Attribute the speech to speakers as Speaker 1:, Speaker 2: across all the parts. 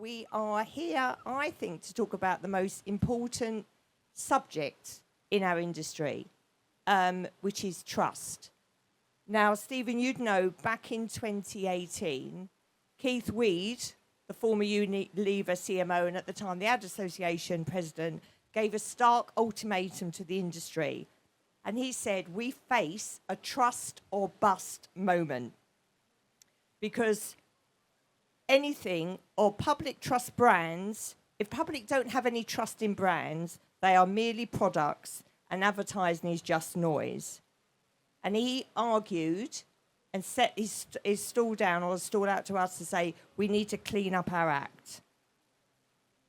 Speaker 1: we are here, I think, to talk about the most important subject in our industry, which is trust. Now, Stephen, you'd know back in 2018, Keith Weed, the former Unilever CMO and at the time the Ad Association president, gave a stark ultimatum to the industry. And he said, we face a trust or bust moment. Because anything or public trust brands, if public don't have any trust in brands, they are merely products and advertising is just noise. And he argued and set his stall down or stall out to us to say, we need to clean up our act.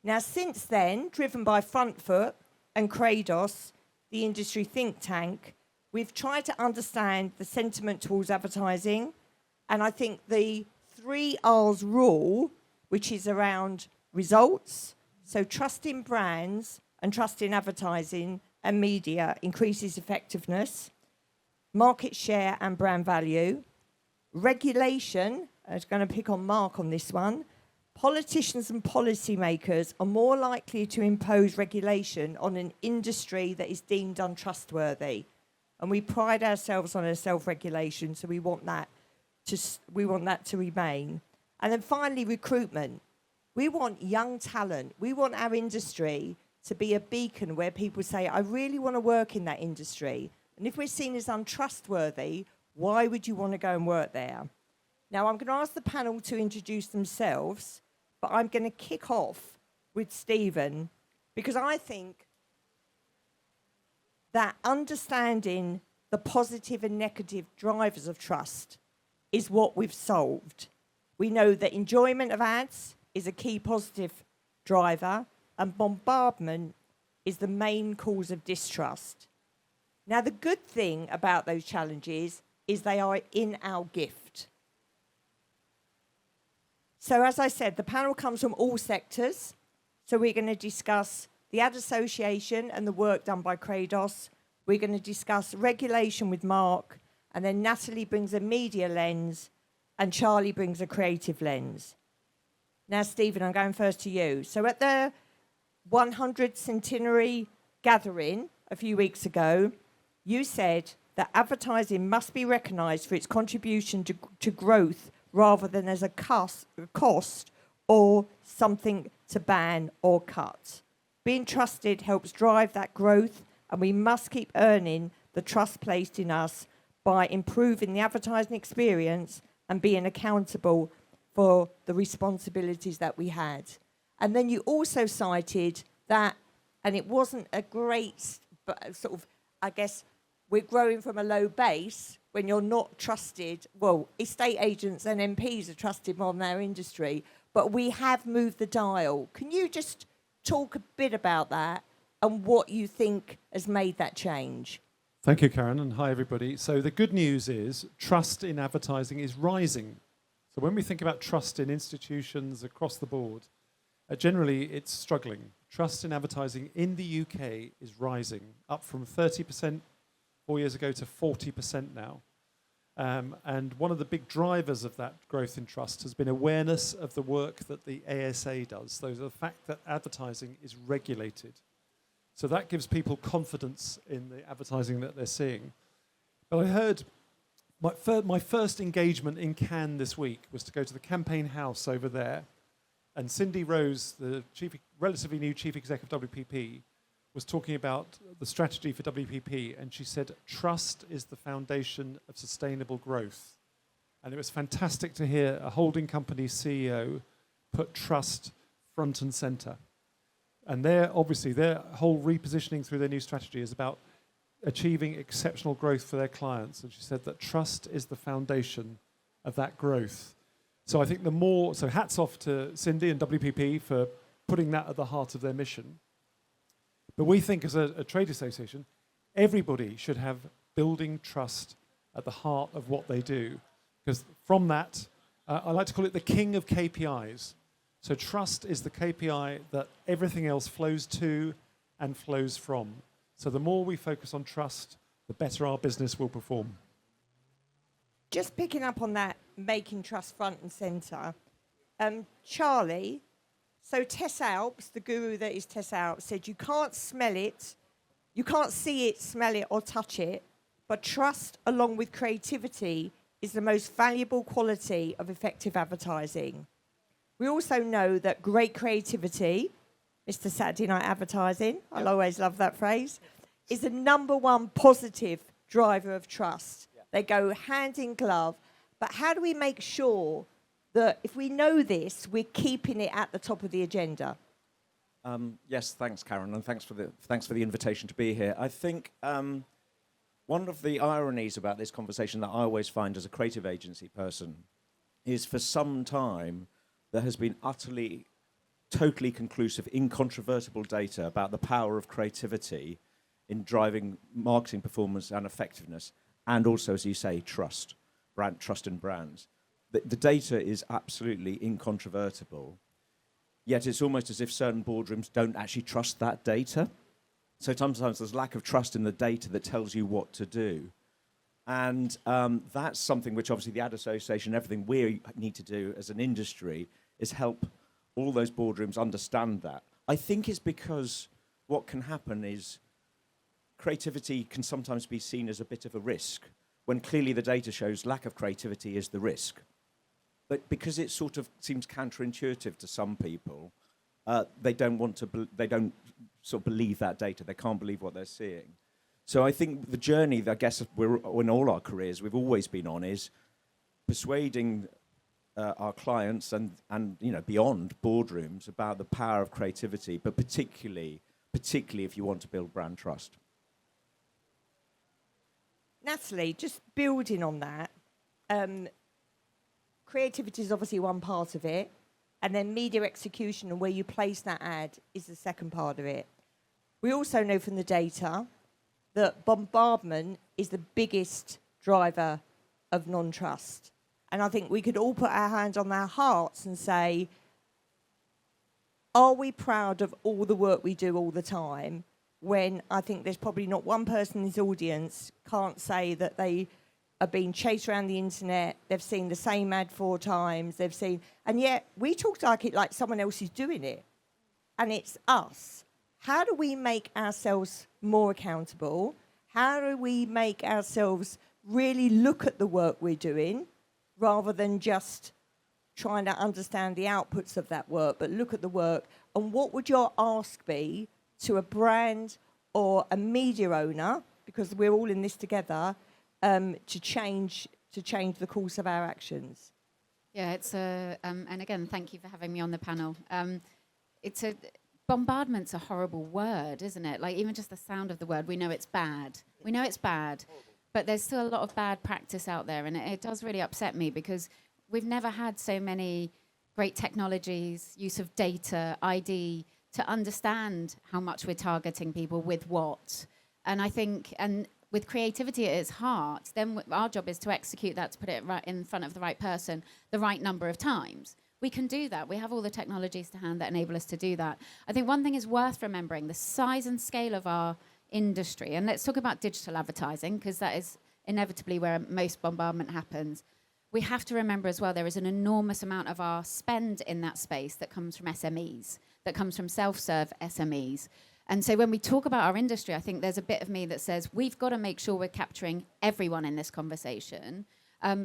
Speaker 1: Now, since then, driven by Frontfoot and Kratos, the industry think tank, we've tried to understand the sentiment towards advertising. And I think the 3Rs rule, which is around results, so trust in brands and trust in advertising and media increases effectiveness, market share and brand value, regulation, I was going to pick on Mark on this one, politicians and policymakers are more likely to impose regulation on an industry that is deemed untrustworthy. And we pride ourselves on our self-regulation, so we want that to remain. And then finally, recruitment. We want young talent. We want our industry to be a beacon where people say, I really want to work in that industry. And if we're seen as untrustworthy, why would you want to go and work there? Now, I'm going to ask the panel to introduce themselves, but I'm going to kick off with Stephen, because I think that understanding the positive and negative drivers of trust is what we've solved. We know that enjoyment of ads is a key positive driver, and bombardment is the main cause of distrust. Now, the good thing about those challenges is they are in our gift. So, as I said, the panel comes from all sectors. So we're going to discuss the Ad Association and the work done by Kratos. We're going to discuss regulation with Mark, and then Natalie brings a media lens, and Charlie brings a creative lens. Now, Stephen, I'm going first to you. So at the 100th centenary gathering a few weeks ago, you said that advertising must be recognised for its contribution to growth rather than as a cost or something to ban or cut. Being trusted helps drive that growth, and we must keep earning the trust placed in us by improving the advertising experience and being accountable for the responsibilities that we had. And then you also cited that, and it wasn't a great, but sort of, I guess, we're growing from a low base when you're not trusted. Well, estate agents and MPs are trusted more than our industry, but we have moved the dial. Can you just talk a bit about that and what you think has made that change?
Speaker 2: Thank you, Karen, and hi, everybody. So the good news is trust in advertising is rising. So when we think about trust in institutions across the board, generally it's struggling. Trust in advertising in the UK is rising, up from 30% 4 years ago to 40% now. And one of the big drivers of that growth in trust has been awareness of the work that the ASA does. So the fact that advertising is regulated. So that gives people confidence in the advertising that they're seeing. But I heard my first engagement in Cannes this week was to go to the Campaign House over there. And Cindy Rose, the relatively new chief executive of WPP, was talking about the strategy for WPP, and she said, trust is the foundation of sustainable growth. And it was fantastic to hear a holding company CEO put trust front and center. And their whole repositioning through their new strategy is about achieving exceptional growth for their clients. And she said that trust is the foundation of that growth. So I think so hats off to Cindy and WPP for putting that at the heart of their mission. But we think as a trade association, everybody should have building trust at the heart of what they do. Because from that, I like to call it the king of KPIs. So trust is the KPI that everything else flows to and flows from. So the more we focus on trust, the better our business will perform.
Speaker 1: Just picking up on that, making trust front and centre. Charlie, So Tess Alps, the guru that is Tess Alps, said you can't smell it, you can't see it, smell it, or touch it, but trust along with creativity is the most valuable quality of effective advertising. We also know that great creativity, Mr. Saturday Night Advertising, I'll always love that phrase, is the number one positive driver of trust. They go hand in glove. But how do we make sure that if we know this, we're keeping it at the top of the agenda?
Speaker 3: Yes, thanks, Karen, and thanks for the invitation to be here. I think one of the ironies about this conversation that I always find as a creative agency person is for some time there has been utterly, totally conclusive, incontrovertible data about the power of creativity in driving marketing performance and effectiveness, and also, as you say, trust in brands. The data is absolutely incontrovertible, yet it's almost as if certain boardrooms don't actually trust that data. So sometimes there's lack of trust in the data that tells you what to do. And that's something which obviously the Ad Association, everything we need to do as an industry is help all those boardrooms understand that. I think it's because what can happen is creativity can sometimes be seen as a bit of a risk, when clearly the data shows lack of creativity is the risk. But because it sort of seems counterintuitive to some people, they don't sort of believe that data. They can't believe what they're seeing. So I think the journey that I guess we're in all our careers we've always been on is persuading our clients and beyond boardrooms about the power of creativity, but particularly if you want to build brand trust.
Speaker 1: Natalie, just building on that, creativity is obviously one part of it, and then media execution and where you place that ad is the second part of it. We also know from the data that bombardment is the biggest driver of non-trust. And I think we could all put our hands on our hearts and say, are we proud of all the work we do all the time? When I think there's probably not one person in this audience can't say that they are being chased around the internet, they've seen the same ad 4 times, and yet we talk like someone else is doing it. And it's us. How do we make ourselves more accountable? How do we make ourselves really look at the work we're doing rather than just trying to understand the outputs of that work, but look at the work? And what would your ask be to a brand or a media owner, because we're all in this together, to change the course of our actions?
Speaker 4: Yeah, it's and again, thank you for having me on the panel. Bombardment's a horrible word, isn't it? Like, even just the sound of the word, we know it's bad. We know it's bad, but there's still a lot of bad practice out there, and it does really upset me because we've never had so many great technologies, use of data, ID, to understand how much we're targeting people with what. And I think, and with creativity at its heart, then our job is to execute that, to put it right in front of the right person the right number of times. We can do that. We have all the technologies to hand that enable us to do that. I think one thing is worth remembering, the size and scale of our industry. And let's talk about digital advertising, because that is inevitably where most bombardment happens. We have to remember as well, there is an enormous amount of our spend in that space that comes from SMEs, that comes from self-serve SMEs. And so when we talk about our industry, I think there's a bit of me that says we've got to make sure we're capturing everyone in this conversation,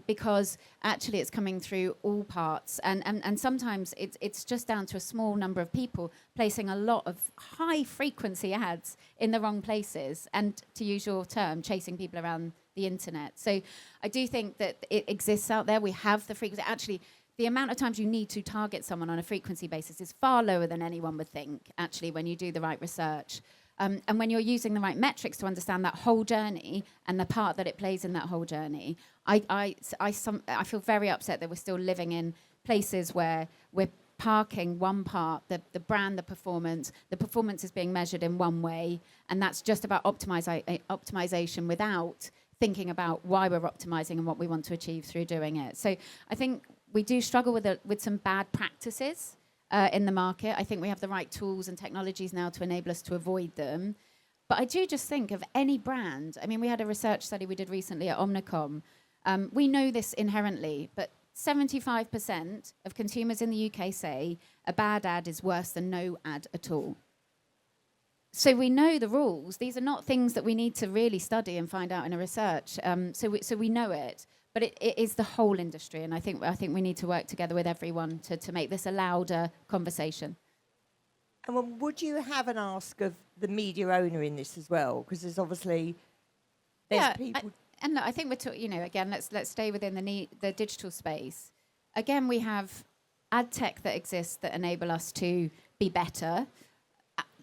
Speaker 4: because actually it's coming through all parts. And sometimes it's just down to a small number of people placing a lot of high-frequency ads in the wrong places and, to use your term, chasing people around the internet. So I do think that it exists out there. We have the frequency. Actually, the amount of times you need to target someone on a frequency basis is far lower than anyone would think, actually, when you do the right research. And when you're using the right metrics to understand that whole journey and the part that it plays in that whole journey, I feel very upset that we're still living in places where we're parking one part, the brand, the performance is being measured in one way, and that's just about optimization without thinking about why we're optimizing and what we want to achieve through doing it. So I think we do struggle with some bad practices in the market. I think we have the right tools and technologies now to enable us to avoid them. But I do just think of any brand. I mean, we had a research study we did recently at Omnicom. We know this inherently, but 75% of consumers in the UK say a bad ad is worse than no ad at all. So we know the rules. These are not things that we need to really study and find out in a research. So we know it, but it is the whole industry, and I think we need to work together with everyone to make this a louder conversation.
Speaker 1: And well, would you have an ask of the media owner in this as well? Because there's obviously people.
Speaker 4: And look, I think again, let's stay within the digital space. Again, we have ad tech that exists that enable us to be better.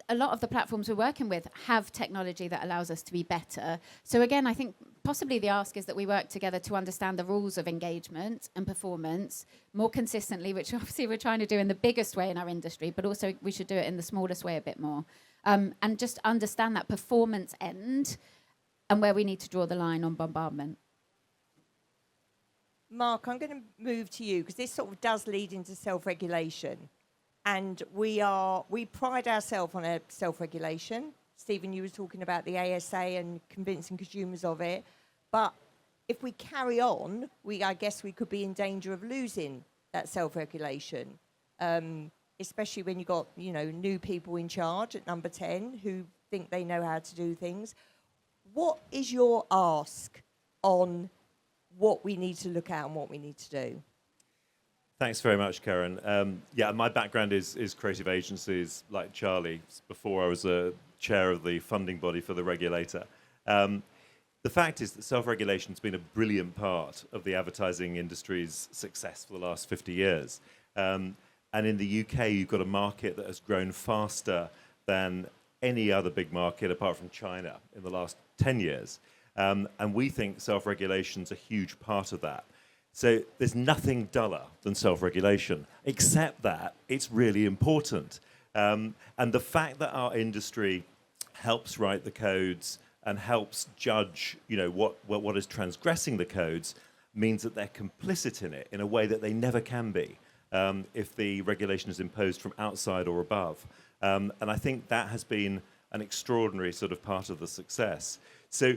Speaker 4: A lot of the platforms we're working with have technology that allows us to be better. So again, I think possibly the ask is that we work together to understand the rules of engagement and performance more consistently, which obviously we're trying to do in the biggest way in our industry, but also we should do it in the smallest way a bit more. And just understand that performance end and where we need to draw the line on bombardment.
Speaker 1: Mark, I'm going to move to you because this sort of does lead into self-regulation. And we pride ourselves on our self-regulation. Stephen, you were talking about the ASA and convincing consumers of it. But if we carry on, I guess we could be in danger of losing that self-regulation, especially when you've got, new people in charge at number 10 who think they know how to do things. What is your ask on what we need to look at and what we need to do?
Speaker 5: Thanks very much, Karen. My background is creative agencies like Charlie's. Before I was a chair of the funding body for the regulator. The fact is that self-regulation has been a brilliant part of the advertising industry's success for the last 50 years. And in the UK, you've got a market that has grown faster than any other big market apart from China in the last 10 years. And we think self-regulation's a huge part of that. So there's nothing duller than self-regulation, except that it's really important. And the fact that our industry helps write the codes and helps judge, what is transgressing the codes means that they're complicit in it in a way that they never can be if the regulation is imposed from outside or above. And I think that has been an extraordinary sort of part of the success. So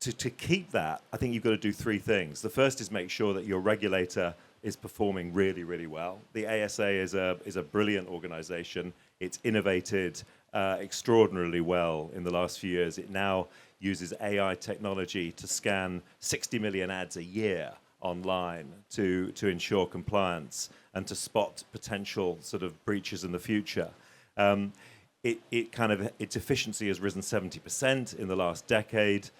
Speaker 5: to keep that, I think you've got to do three things. The first is make sure that your regulator is performing really, really well. The ASA is a brilliant organization. It's innovated extraordinarily well in the last few years. It now uses AI technology to scan 60 million ads a year online to ensure compliance and to spot potential sort of breaches in the future. Its efficiency has risen 70% in the last decade.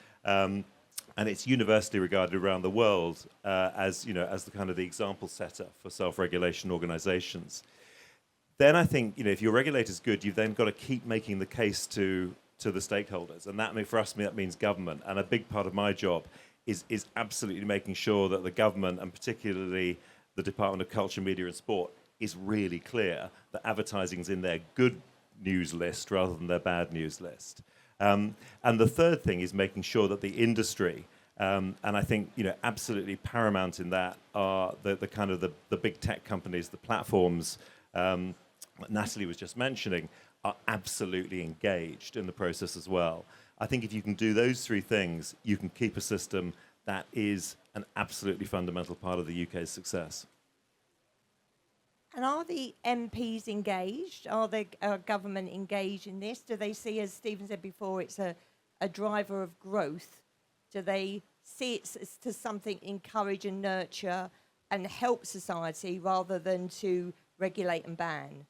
Speaker 5: And it's universally regarded around the world as the kind of the example setter for self-regulation organizations. Then I think, if your regulator's good, you've then got to keep making the case to the stakeholders. And for us, that means government. And a big part of my job is absolutely making sure that the government, and particularly the Department of Culture, Media and Sport, is really clear that advertising's in their good news list rather than their bad news list. And the third thing is making sure that the industry, and I think absolutely paramount in that are the kind of the big tech companies, the platforms that Natalie was just mentioning, are absolutely engaged in the process as well. I think if you can do those three things, you can keep a system that is an absolutely fundamental part of the UK's success.
Speaker 1: And are the MPs engaged? Are the government engaged in this? Do they see, as Stephen said before, it's a driver of growth? Do they see it as something encourage and nurture and help society rather than to regulate and ban?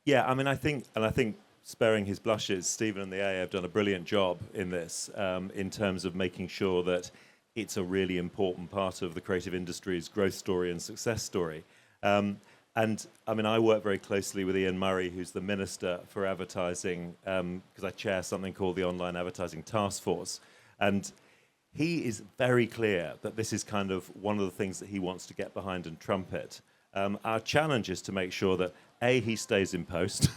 Speaker 5: Yeah, I think sparing his blushes, Stephen and the AA have done a brilliant job in this, in terms of making sure that it's a really important part of the creative industry's growth story and success story. And I work very closely with Ian Murray, who's the Minister for Advertising, because I chair something called the Online Advertising Task Force. And he is very clear that this is kind of one of the things that he wants to get behind and trumpet. Our challenge is to make sure that A, he stays in post,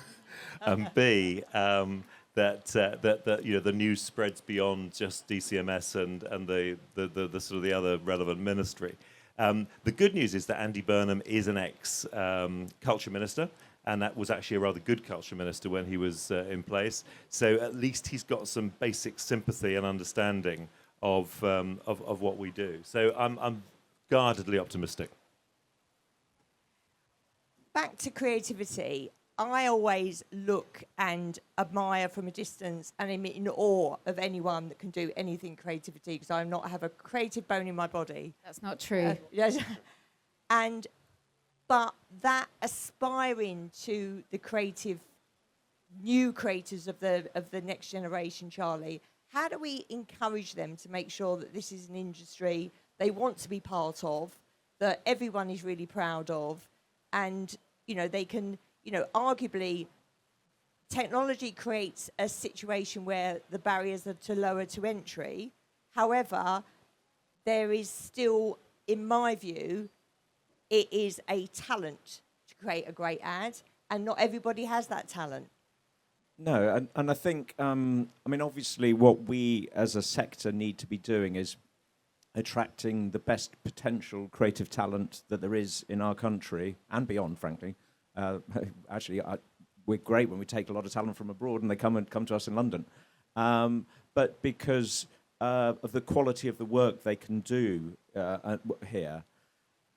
Speaker 5: and B, that the news spreads beyond just DCMS and the sort of the other relevant ministry. The good news is that Andy Burnham is an ex-culture minister, and that was actually a rather good culture minister when he was in place. So at least he's got some basic sympathy and understanding of what we do. So I'm guardedly optimistic.
Speaker 1: back to creativity. I always look and admire from a distance and am in awe of anyone that can do anything creativity because I have a creative bone in my body.
Speaker 4: That's not true.
Speaker 1: Yes. But that aspiring to the creative, new creators of the next generation, Charlie, how do we encourage them to make sure that this is an industry they want to be part of, that everyone is really proud of, and, they can, arguably technology creates a situation where the barriers are too lower to entry. However, there is still, in my view, it is a talent to create a great ad, and not everybody has that talent.
Speaker 3: No, and I think, obviously what we as a sector need to be doing is attracting the best potential creative talent that there is in our country and beyond, frankly. We're great when we take a lot of talent from abroad and they come to us in London. But because of the quality of the work they can do here.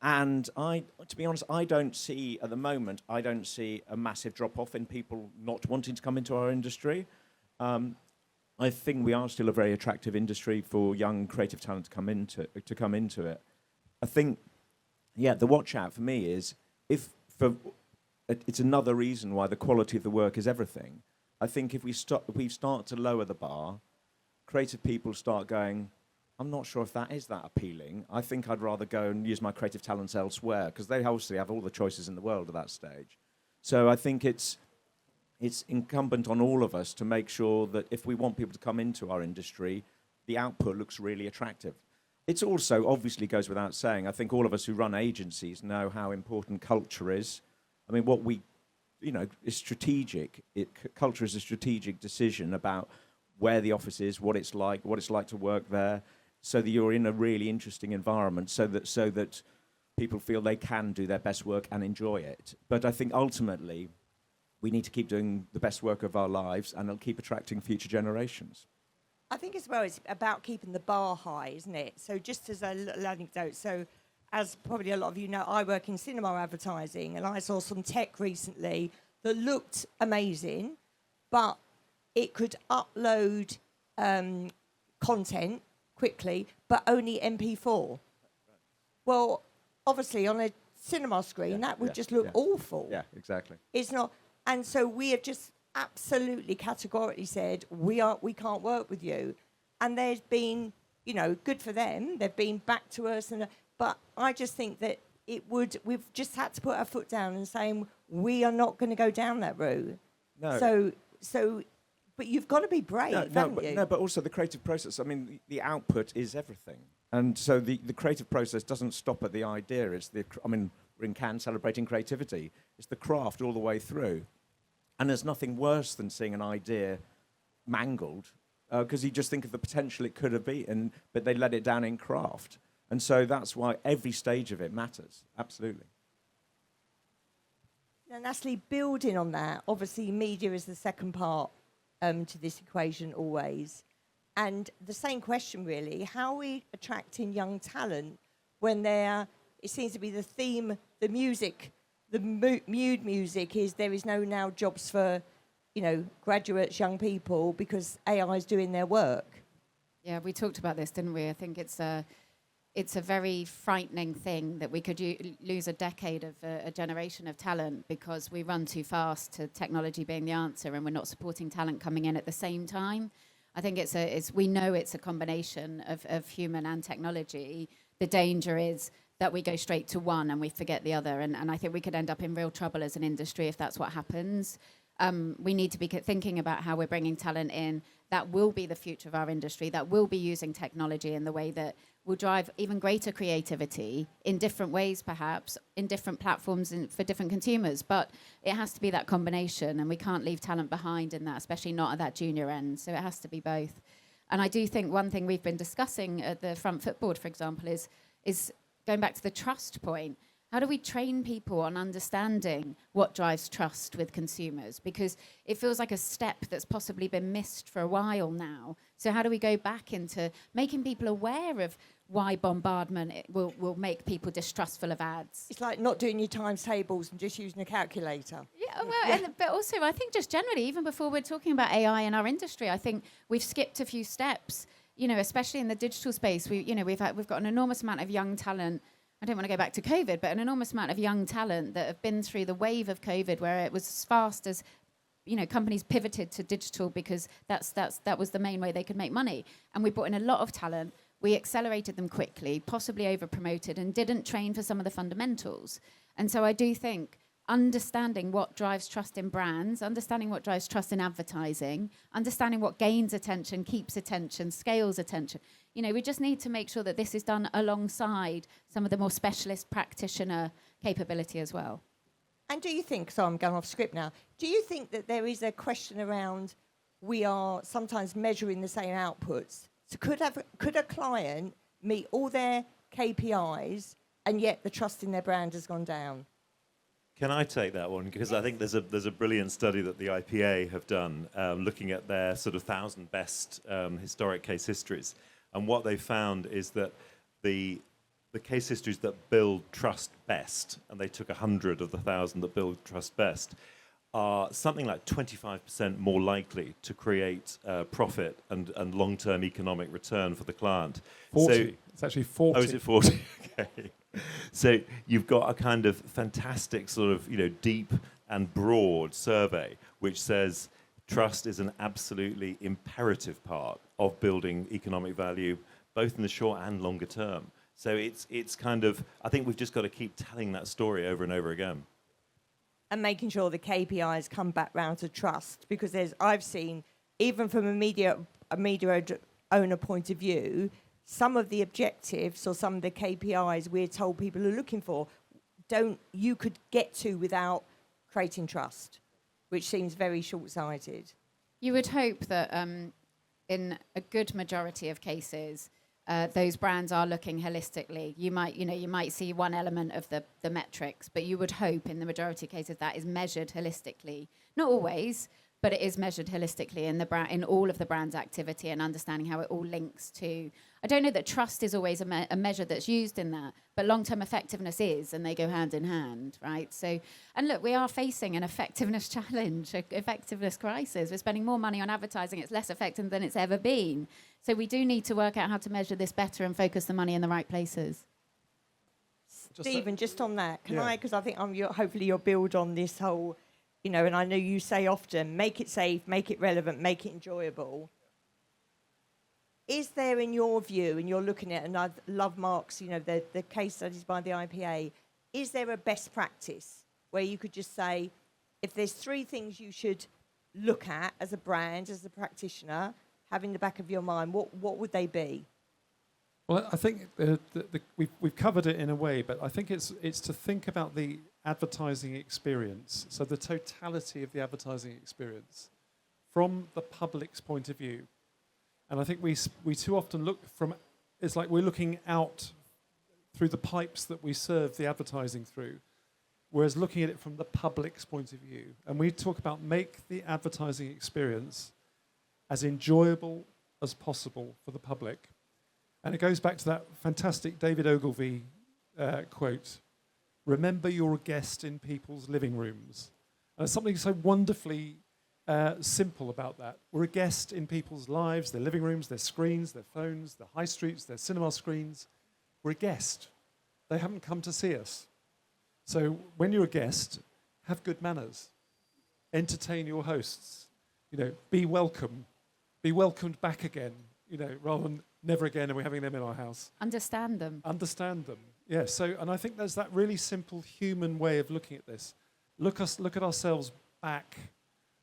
Speaker 3: And to be honest, I don't see at the moment, a massive drop-off in people not wanting to come into our industry. I think we are still a very attractive industry for young creative talent to come into it. I think, the watch out for me is it's another reason why the quality of the work is everything. I think if we start to lower the bar, creative people start going, I'm not sure if that is that appealing. I think I'd rather go and use my creative talents elsewhere, because they obviously have all the choices in the world at that stage. So I think it's incumbent on all of us to make sure that if we want people to come into our industry, the output looks really attractive. It's also, obviously goes without saying, I think all of us who run agencies know how important culture is. I mean, what we, is strategic. Culture is a strategic decision about where the office is, what it's like to work there, so that you're in a really interesting environment, so that people feel they can do their best work and enjoy it. But I think ultimately, we need to keep doing the best work of our lives, and it'll keep attracting future generations.
Speaker 1: I think as well it's about keeping the bar high, isn't it? So just as a little anecdote, so as probably a lot of you know, I work in cinema advertising, and I saw some tech recently that looked amazing, but it could upload content quickly, but only MP4. Well, obviously on a cinema screen, that would just look awful.
Speaker 3: Yeah, exactly.
Speaker 1: It's not, and so we have just absolutely categorically said we can't work with you, and there's been, good for them. They've been back to us, but I just think that we've just had to put our foot down and saying we are not going to go down that route.
Speaker 3: No.
Speaker 1: So. But you've got to be brave, haven't you?
Speaker 3: No, but also the creative process. I mean, the output is everything. And so the creative process doesn't stop at the idea. We're in Cannes celebrating creativity. It's the craft all the way through. And there's nothing worse than seeing an idea mangled, because you just think of the potential it could have been, but they let it down in craft. And so that's why every stage of it matters. Absolutely.
Speaker 1: And Natalie, building on that, obviously media is the second part to this equation always. And the same question really, how are we attracting young talent when it seems to be the theme, the music, the mood music is there is no now jobs for, graduates, young people, because AI is doing their work.
Speaker 4: Yeah, we talked about this, didn't we? I think it's a very frightening thing that we could lose a decade of a generation of talent because we run too fast to technology being the answer, and we're not supporting talent coming in at the same time. I think we know it's a combination of human and technology. The danger is that we go straight to one and we forget the other, and I think we could end up in real trouble as an industry if that's what happens. We need to be thinking about how we're bringing talent in that will be the future of our industry, that will be using technology in the way that will drive even greater creativity in different ways, perhaps, in different platforms and for different consumers. But it has to be that combination, and we can't leave talent behind in that, especially not at that junior end. So it has to be both. And I do think one thing we've been discussing at the Front Foot Board, for example, is going back to the trust point. How do we train people on understanding what drives trust with consumers? Because it feels like a step that's possibly been missed for a while now. So how do we go back into making people aware of why bombardment will make people distrustful of ads?
Speaker 1: It's like not doing your times tables and just using a calculator.
Speaker 4: Yeah, well, but also I think just generally, even before we're talking about AI in our industry, I think we've skipped a few steps. You know, especially in the digital space, we've got an enormous amount of young talent. I don't want to go back to COVID, but an enormous amount of young talent that have been through the wave of COVID, where it was as fast as, you know, companies pivoted to digital because that was the main way they could make money. And we brought in a lot of talent. We accelerated them quickly, possibly over-promoted, and didn't train for some of the fundamentals. And so I do think understanding what drives trust in brands, understanding what drives trust in advertising, understanding what gains attention, keeps attention, scales attention. You know, we just need to make sure that this is done alongside some of the more specialist practitioner capability as well.
Speaker 1: And do you think, so I'm going off script now, do you think that there is a question around we are sometimes measuring the same outputs? So could a client meet all their KPIs and yet the trust in their brand has gone down?
Speaker 5: Can I take that one? Because I think there's a brilliant study that the IPA have done looking at their sort of 1,000 best historic case histories. And what they found is that the case histories that build trust best, and they took 100 of the 1,000 that build trust best, are something like 25% more likely to create profit and long-term economic return for the client.
Speaker 2: 40.
Speaker 5: So,
Speaker 2: It's actually 40.
Speaker 5: oh, is it 40? Okay. So you've got a kind of fantastic sort of, you know, deep and broad survey which says trust is an absolutely imperative part of building economic value, both in the short and longer term. So it's kind of, I think we've just got to keep telling that story over and over again.
Speaker 1: And making sure the KPIs come back round to trust, because I've seen, even from a media owner point of view, some of the objectives or some of the KPIs we're told people are looking for you could get to without creating trust, which seems very short-sighted.
Speaker 4: You would hope that in a good majority of cases, those brands are looking holistically. You might see one element of the metrics, but you would hope in the majority of cases that is measured holistically. Not always, but it is measured holistically in all of the brand's activity and understanding how it all links to. I don't know that trust is always a measure that's used in that, but long-term effectiveness is, and they go hand in hand, right? So, and look, we are facing an effectiveness challenge, an effectiveness crisis. We're spending more money on advertising. It's less effective than it's ever been. So we do need to work out how to measure this better and focus the money in the right places.
Speaker 1: Stephen, just on that, can
Speaker 2: Yeah.
Speaker 1: I, because I think hopefully you'll build on this whole, you know, and I know you say often, make it safe, make it relevant, make it enjoyable. Is there, in your view, and you're looking at, and I love Mark's, you know, the case studies by the IPA, is there a best practice where you could just say, if there's 3 things you should look at as a brand, as a practitioner, have in the back of your mind, what would they be?
Speaker 2: Well, I think we've covered it in a way, but I think it's to think about the advertising experience, so the totality of the advertising experience from the public's point of view. And I think we too often look from, it's like we're looking out through the pipes that we serve the advertising through, whereas looking at it from the public's point of view. And we talk about make the advertising experience as enjoyable as possible for the public. And it goes back to that fantastic David Ogilvy quote, remember you're a guest in people's living rooms. And there's something so wonderfully simple about that. We're a guest in people's lives, their living rooms, their screens, their phones, their high streets, their cinema screens. We're a guest. They haven't come to see us. So when you're a guest, have good manners. Entertain your hosts. You know, be welcome. Be welcomed back again, you know, rather than never again and we're having them in our house.
Speaker 4: Understand them.
Speaker 2: Understand them. Yeah, so, and I think there's that really simple human way of looking at this. Look at ourselves back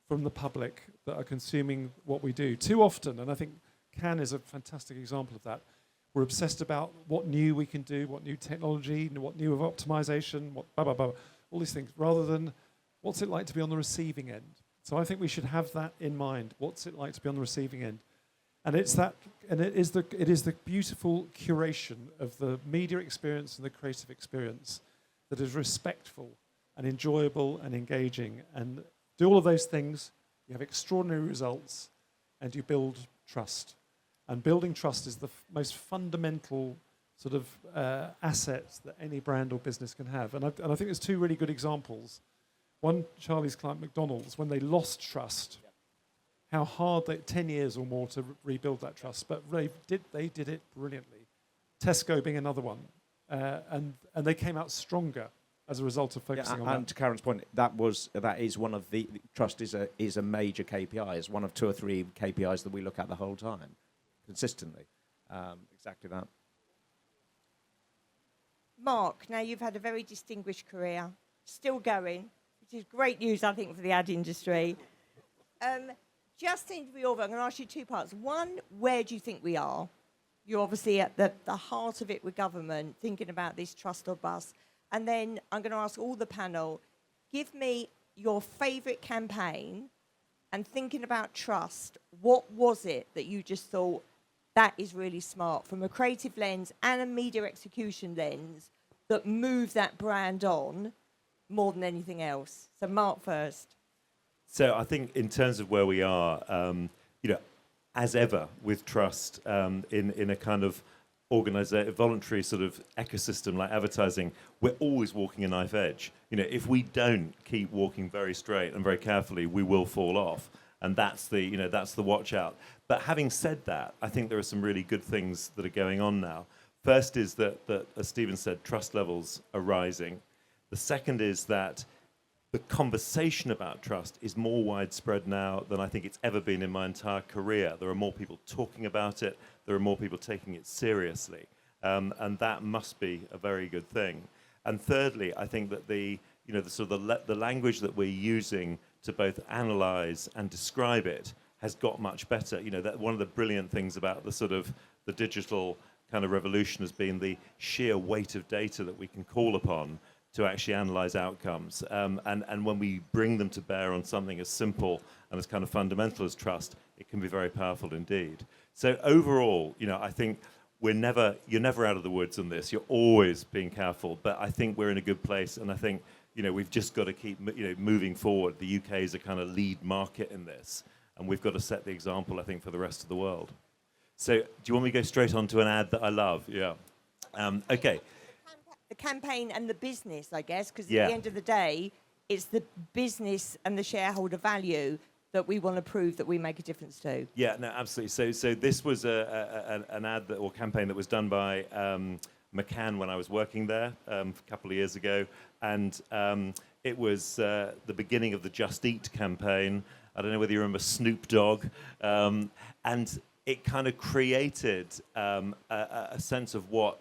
Speaker 2: from the public that are consuming what we do. Too often, and I think Cannes is a fantastic example of that, we're obsessed about what new we can do, what new technology, what new of optimization, what blah, blah, blah, all these things, rather than what's it like to be on the receiving end. So I think we should have that in mind. What's it like to be on the receiving end? And it's that, and it is the beautiful curation of the media experience and the creative experience that is respectful and enjoyable and engaging, and do all of those things, you have extraordinary results, and you build trust. And building trust is the most fundamental sort of asset that any brand or business can have. And I think there's two really good examples. One, Charlie's client, McDonald's, when they lost trust, how hard 10 years or more to rebuild that trust, but they did it brilliantly. Tesco being another one. And they came out stronger as a result of focusing on that.
Speaker 3: And to Karen's point, that is one of the trust is a major KPI. It's one of 2 or 3 KPIs that we look at the whole time, consistently. Exactly that.
Speaker 1: Mark, now you've had a very distinguished career, still going, which is great news, I think, for the ad industry. Just in your view, I'm going to ask you 2 parts. One, where do you think we are? You're obviously at the heart of it with government, thinking about this trust or bust. And then I'm going to ask all the panel, give me your favourite campaign, and thinking about trust, what was it that you just thought, that is really smart, from a creative lens and a media execution lens, that moved that brand on more than anything else? So Mark first.
Speaker 5: So I think in terms of where we are, as ever with trust in a kind of voluntary sort of ecosystem like advertising, we're always walking a knife edge. If we don't keep walking very straight and very carefully, we will fall off. And that's the watch out. But having said that, I think there are some really good things that are going on now. First is that as Stephen said, trust levels are rising. The second is that the conversation about trust is more widespread now than I think it's ever been in my entire career. There are more people talking about it. There are more people taking it seriously. And that must be a very good thing. And thirdly, I think that the language that we're using to both analyze and describe it has got much better. That one of the brilliant things about the digital kind of revolution has been the sheer weight of data that we can call upon to actually analyze outcomes. And when we bring them to bear on something as simple and as kind of fundamental as trust, it can be very powerful indeed. So overall, I think you're never out of the woods on this. You're always being careful, but I think we're in a good place, and I think we've just got to keep moving forward. The UK is a kind of lead market in this, and we've got to set the example, I think, for the rest of the world. So do you want me to go straight on to an ad that I love? Yeah. Okay.
Speaker 1: The campaign and the business, I guess, because
Speaker 5: Yeah.
Speaker 1: at the end of the day, it's the business and the shareholder value that we want to prove that we make a difference to.
Speaker 5: Yeah, no, absolutely. So this was an ad or campaign that was done by McCann when I was working there a couple of years ago, and it was the beginning of the Just Eat campaign. I don't know whether you remember Snoop Dogg, and it kind of created a sense of what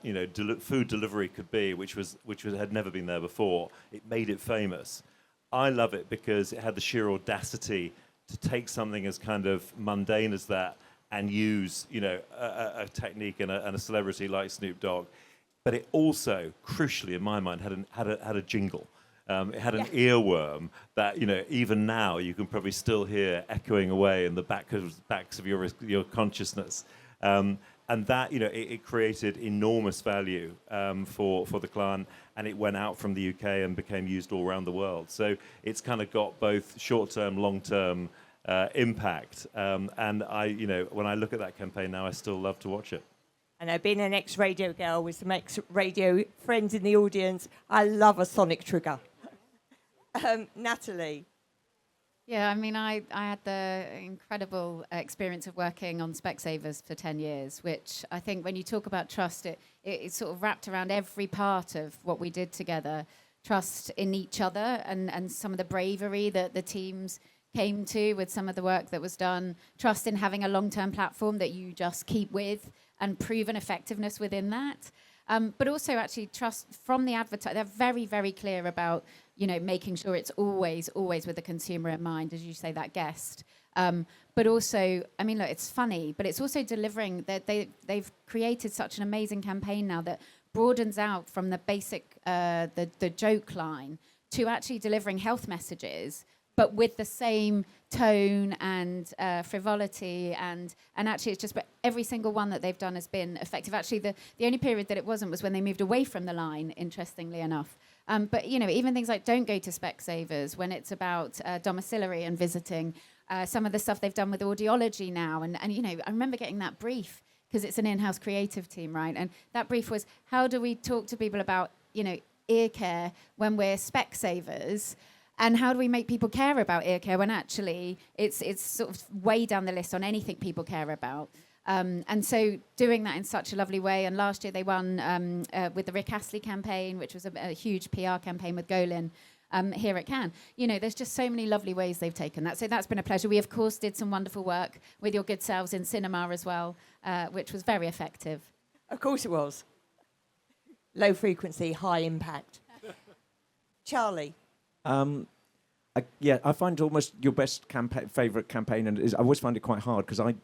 Speaker 5: food delivery could be, which had never been there before. It made it famous. I love it because it had the sheer audacity to take something as kind of mundane as that and use a technique and a celebrity like Snoop Dogg. But it also, crucially in my mind, had a jingle. It had an earworm that even now you can probably still hear echoing away in the backs of your consciousness, and that it created enormous value for the client, and it went out from the UK and became used all around the world. So it's kind of got both short-term, long-term impact, and when I look at that campaign now, I still love to watch it.
Speaker 1: I know, being an ex-radio girl with some ex-radio friends in the audience, I love a sonic trigger. Natalie.
Speaker 4: Yeah, I mean, I had the incredible experience of working on Specsavers for 10 years, which I think when you talk about trust, it sort of wrapped around every part of what we did together. Trust in each other and some of the bravery that the teams came to with some of the work that was done. Trust in having a long-term platform that you just keep with and proven effectiveness within that. But also actually trust from the advertiser. They're very, very clear about, making sure it's always with the consumer in mind, as you say, that guest. But also, I mean, look, it's funny, but it's also delivering that they've created such an amazing campaign now that broadens out from the basic, the joke line to actually delivering health messages, but with the same tone and frivolity, and actually it's just, but every single one that they've done has been effective. Actually, the only period that it wasn't was when they moved away from the line, interestingly enough. But, you know, even things like don't go to Specsavers when it's about domiciliary and visiting. Some of the stuff they've done with audiology now. And, you know, I remember getting that brief because it's an in-house creative team, right? And that brief was, how do we talk to people about, you know, ear care when we're Specsavers? And how do we make people care about ear care when actually it's sort of way down the list on anything people care about? And so doing that in such a lovely way. And last year they won with the Rick Astley campaign, which was a huge PR campaign with Golin here at Cannes. You know, there's just so many lovely ways they've taken that. So that's been a pleasure. We, of course, did some wonderful work with your good selves in cinema as well, which was very effective.
Speaker 1: Of course it was. Low frequency, high impact. Charlie.
Speaker 3: I find almost your best favourite campaign, and I always find it quite hard because I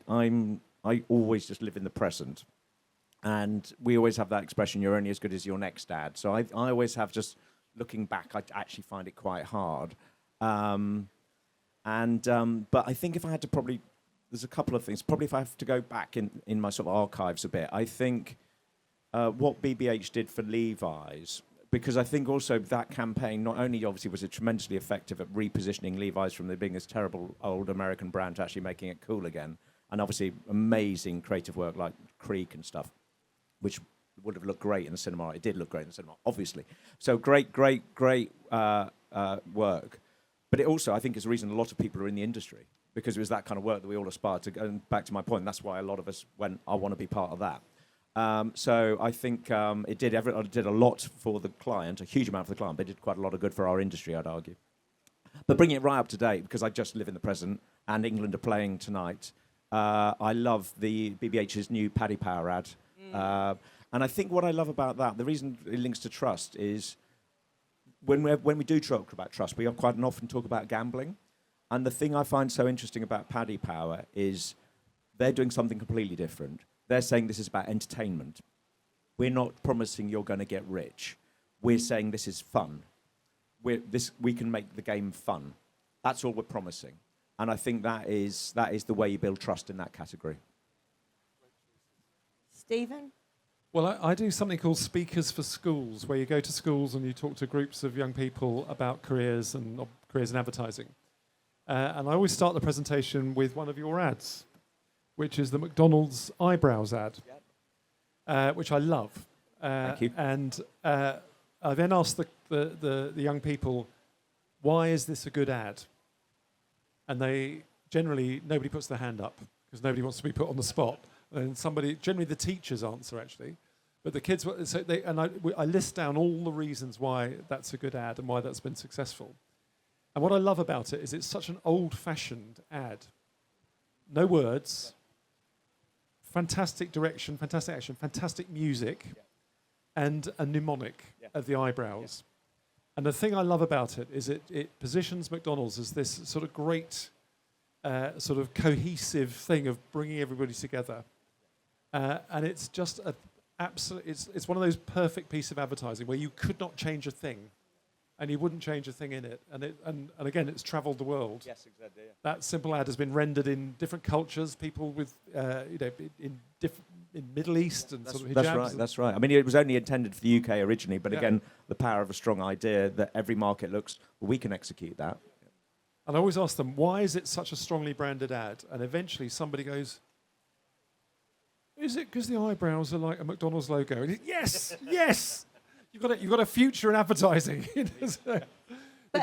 Speaker 3: always just live in the present, and we always have that expression: "You're only as good as your next ad." So I always have just looking back. I actually find it quite hard, but I think if I had to there's a couple of things. Probably if I have to go back in my sort of archives a bit, I think what BBH did for Levi's. Because I think also that campaign not only obviously was it tremendously effective at repositioning Levi's from being this terrible old American brand to actually making it cool again, and obviously amazing creative work like Creek and stuff, which would have looked great in the cinema. It did look great in the cinema, obviously. So great work. But it also, I think, is the reason a lot of people are in the industry, because it was that kind of work that we all aspired to. And back to my point, that's why a lot of us went, I want to be part of that. So I think it did a lot for the client, a huge amount for the client, but it did quite a lot of good for our industry, I'd argue. But bringing it right up to date, because I just live in the present, and England are playing tonight, I love the BBH's new Paddy Power ad. And I think what I love about that, the reason it links to trust is when we do talk about trust, we quite often talk about gambling. And the thing I find so interesting about Paddy Power is they're doing something completely different. They're saying this is about entertainment. We're not promising you're going to get rich. We're saying this is fun. We can make the game fun. That's all we're promising. And I think that is the way you build trust in that category.
Speaker 1: Stephen?
Speaker 2: Well, I do something called Speakers for Schools, where you go to schools and you talk to groups of young people about careers in advertising. And I always start the presentation with one of your ads, which is the McDonald's eyebrows ad, which I love.
Speaker 3: Thank you.
Speaker 2: And I then asked the young people, why is this a good ad? And nobody puts their hand up, because nobody wants to be put on the spot. And generally the teachers answer actually, but the kids, I list down all the reasons why that's a good ad and why that's been successful. And what I love about it is it's such an old-fashioned ad. No words, fantastic direction, fantastic action, fantastic music, and a mnemonic of the eyebrows. And the thing I love about it is it positions McDonald's as this sort of great, sort of cohesive thing of bringing everybody together. And it's just it's one of those perfect pieces of advertising where you could not change a thing, and you wouldn't change a thing in it. And again, it's travelled the world.
Speaker 3: Yes, exactly. Yeah.
Speaker 2: That simple ad has been rendered in different cultures, people with in Middle East and sort of hijabs.
Speaker 3: That's right. I mean, it was only intended for the UK originally, but again, the power of a strong idea that every market looks, well, we can execute that.
Speaker 2: And I always ask them, why is it such a strongly branded ad? And eventually somebody goes, is it because the eyebrows are like a McDonald's logo? And yes, yes. You've got a future in advertising.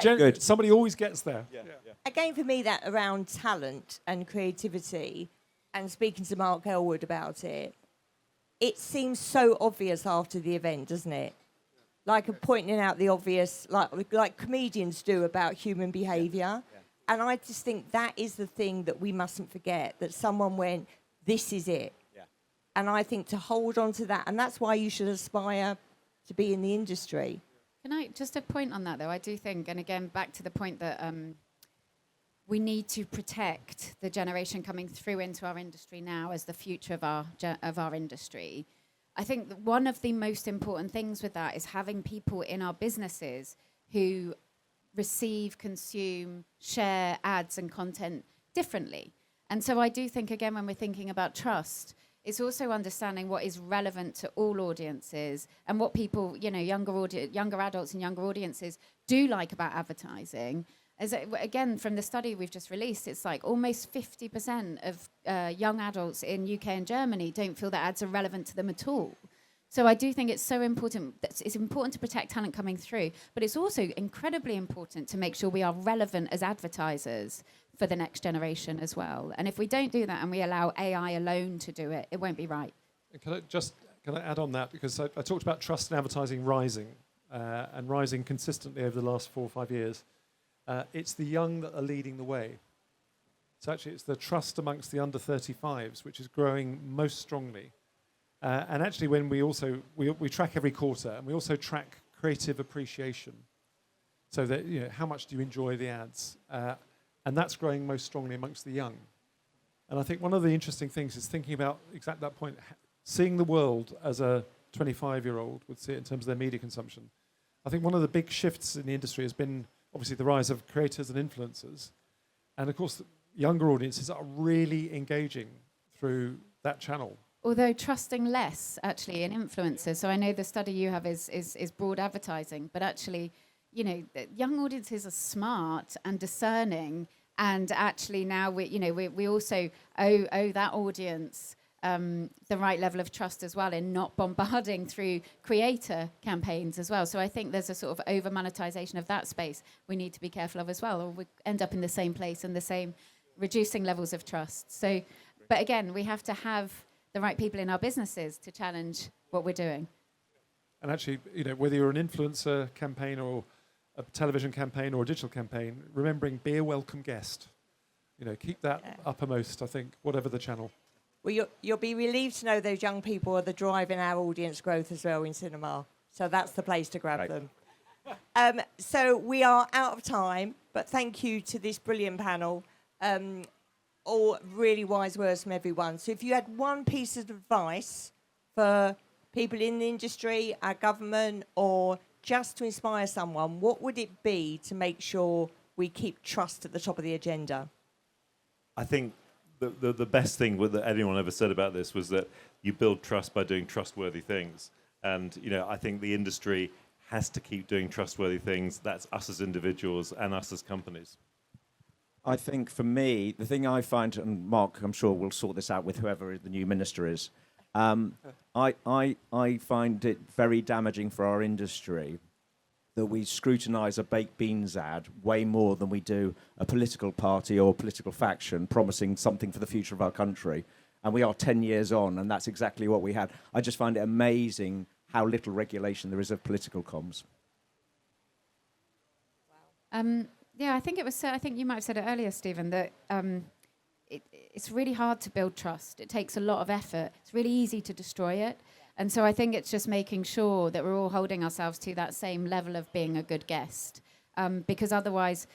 Speaker 3: Good.
Speaker 2: Somebody always gets there.
Speaker 3: Yeah.
Speaker 1: Again, for me, that around talent and creativity, and speaking to Mark Elwood about it, it seems so obvious after the event, doesn't it? Like pointing out the obvious, like comedians do about human behaviour. Yeah. And I just think that is the thing that we mustn't forget, that someone went, this is it. Yeah. And I think to hold on to that, and that's why you should aspire to be in the industry.
Speaker 4: Can I just a point on that, though? I do think, and again, back to the point that we need to protect the generation coming through into our industry now as the future of our industry. I think that one of the most important things with that is having people in our businesses who receive, consume, share ads and content differently. And so I do think, again, when we're thinking about trust, it's also understanding what is relevant to all audiences and what people, younger adults and younger audiences do like about advertising. Again, from the study we've just released, it's like almost 50% of young adults in UK and Germany don't feel that ads are relevant to them at all. So I do think it's so important. It's important to protect talent coming through, but it's also incredibly important to make sure we are relevant as advertisers for the next generation as well. And if we don't do that and we allow AI alone to do it, it won't be right.
Speaker 2: Can I add on that? Because I talked about trust in advertising rising and rising consistently over the last 4 or 5 years. It's the young that are leading the way. So actually it's the trust amongst the under 35s which is growing most strongly. And actually when we track every quarter, and we also track creative appreciation. So that, how much do you enjoy the ads? And that's growing most strongly amongst the young. And I think one of the interesting things is thinking about exactly that point, seeing the world as a 25-year-old would see it in terms of their media consumption. I think one of the big shifts in the industry has been obviously the rise of creators and influencers. And of course, younger audiences are really engaging through that channel.
Speaker 4: Although trusting less, actually, in influencers. So I know the study you have is broad advertising, but actually, young audiences are smart and discerning, and actually now we also owe that audience the right level of trust as well in not bombarding through creator campaigns as well. So I think there's a sort of over monetization of that space we need to be careful of as well, or we end up in the same place and the same reducing levels of trust. So, but again, we have to have the right people in our businesses to challenge what we're doing.
Speaker 2: And actually, whether you're an influencer campaign or a television campaign or a digital campaign, remembering be a welcome guest. Keep that uppermost, I think, whatever the channel.
Speaker 1: Well, you'll be relieved to know those young people are the drive in our audience growth as well in cinema. So that's the place to grab them. So we are out of time, but thank you to this brilliant panel. All really wise words from everyone. So if you had one piece of advice for people in the industry, our government, or just to inspire someone, what would it be to make sure we keep trust at the top of the agenda?
Speaker 5: I think the best thing that anyone ever said about this was that you build trust by doing trustworthy things. And, I think the industry has to keep doing trustworthy things. That's us as individuals and us as companies.
Speaker 3: I think for me, the thing I find, and Mark, I'm sure will sort this out with whoever the new minister is, I find it very damaging for our industry that we scrutinise a baked beans ad way more than we do a political party or political faction promising something for the future of our country. And we are 10 years on, and that's exactly what we had. I just find it amazing how little regulation there is of political comms.
Speaker 4: Yeah, I think I think you might have said it earlier, Stephen, that it's really hard to build trust. It takes a lot of effort. It's really easy to destroy it. And so I think it's just making sure that we're all holding ourselves to that same level of being a good guest, because otherwise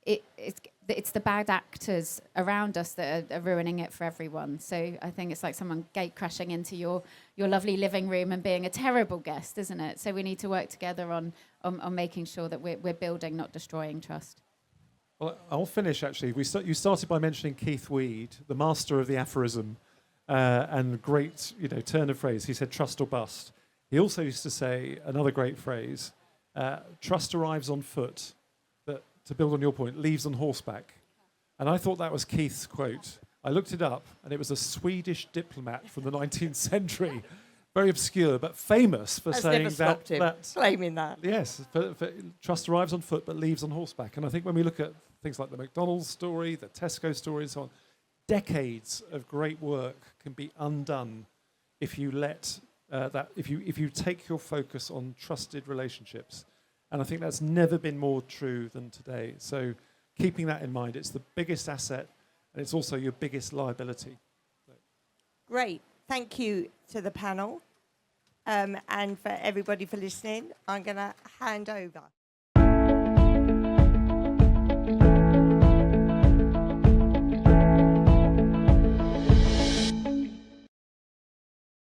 Speaker 4: it's the bad actors around us that are ruining it for everyone. So I think it's like someone gate crashing into your lovely living room and being a terrible guest, isn't it? So we need to work together on making sure that we're building, not destroying trust.
Speaker 2: Well, I'll finish, actually. You started by mentioning Keith Weed, the master of the aphorism, and great turn of phrase. He said, trust or bust. He also used to say another great phrase, trust arrives on foot, but to build on your point, leaves on horseback. And I thought that was Keith's quote. I looked it up, and it was a Swedish diplomat from the 19th century. Very obscure, but famous for saying that.
Speaker 1: Claiming that.
Speaker 2: Yes, for trust arrives on foot but leaves on horseback. And I think when we look at things like the McDonald's story, the Tesco story, and so on, decades of great work can be undone if you let if you take your focus on trusted relationships. And I think that's never been more true than today. So keeping that in mind, it's the biggest asset, and it's also your biggest liability.
Speaker 1: Great. Thank you to the panel and for everybody for listening. I'm going to hand over.